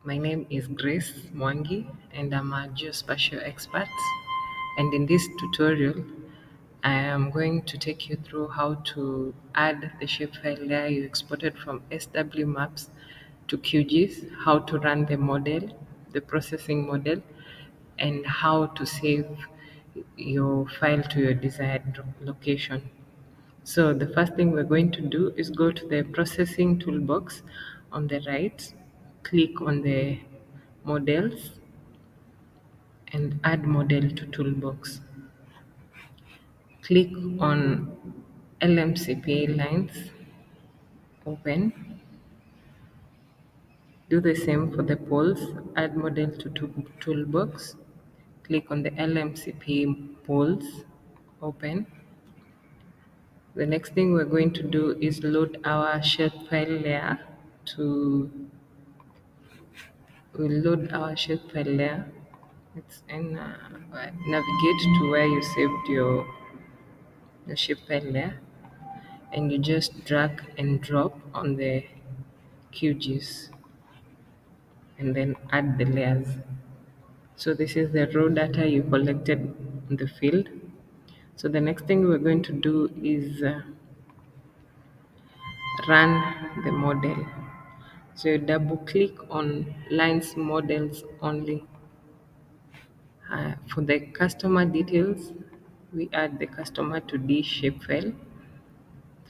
My name is Grace Mwangi and I'm a geospatial expert. And in this tutorial, I am going to take you through how to add the shapefile layer you exported from SW Maps to QGIS, how to run the model, the processing model, and how to save your file to your desired location. So the first thing we're going to do is go to the processing toolbox on the right, click on the models and add model to toolbox. Click on LMCP lines, open. Do the same for the poles, add model to toolbox. Click on the LMCP poles, open. The next thing we're going to do is load our shapefile layer to we'll load our shapefile layer. It's in navigate to where you saved your shapefile layer, and you just drag and drop on the QGIS and then add the layers. So this is the raw data you collected in the field. So the next thing we're going to do is run the model. So you double click on lines models only. For the customer details, we add the customer to D shapefile.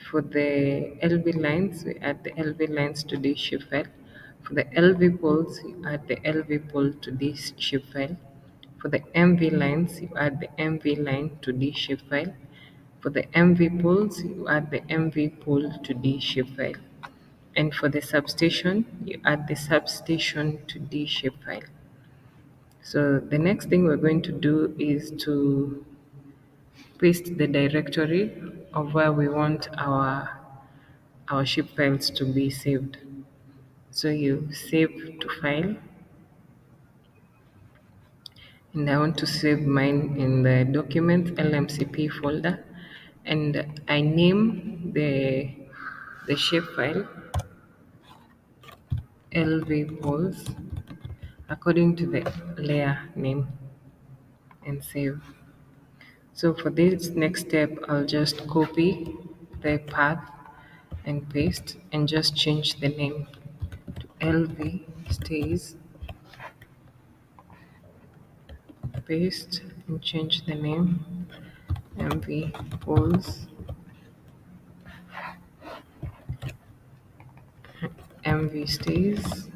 For the LV lines, we add the LV lines to D shapefile. For the LV poles, you add the LV pole to D shapefile. For the MV lines, you add the MV line to D shapefile. For the MV poles, you add the MV pole to D shapefile. And for the substation, you add the substation to D shapefile. So the next thing we're going to do is to paste the directory of where we want our ship files to be saved. So you save to file, and I want to save mine in the document LMCP folder, and I name the shapefile LV poles according to the layer name and save. So for this next step, I'll just copy the path and paste and just change the name to LV stays, paste and change the name MV polls, MV stays,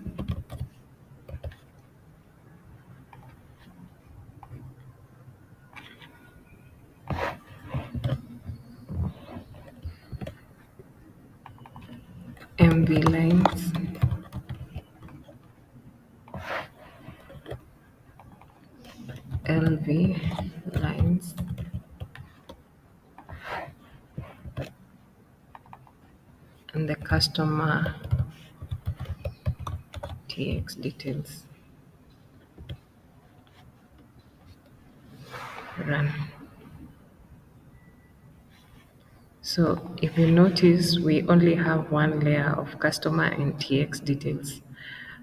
MV lines, LV lines, and the customer TX details. Run. So if you notice, we only have one layer of customer and TX details.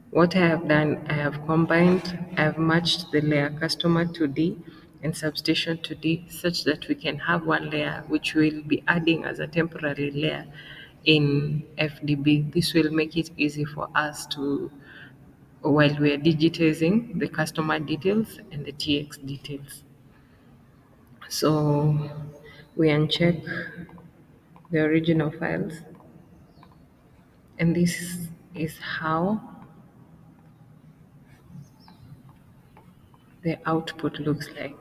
What I have done, I have combined, I have matched the layer customer to D and substation to D such that we can have one layer which we'll be adding as a temporary layer in FDB. This will make it easy for us to, while we are digitizing the customer details and the TX details. So we uncheck the original files, and this is how the output looks like.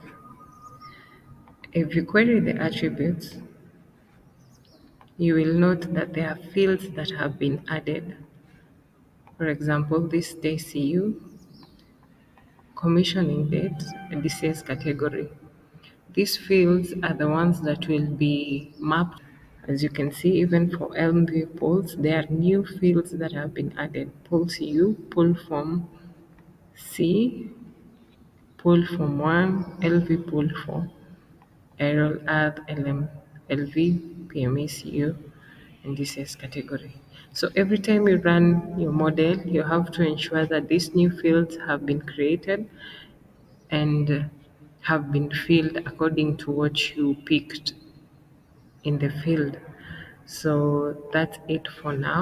If you query the attributes, you will note that there are fields that have been added. For example, this day CU, commissioning date, and DCS category. These fields are the ones that will be mapped. As you can see, even for LMV polls, there are new fields that have been added. Poll CU, poll form C, poll form 1, LV poll form, aerial earth LM, LV, PMECU, and DCS category. So every time you run your model, you have to ensure that these new fields have been created and have been filled according to what you picked in the field. So that's it for now.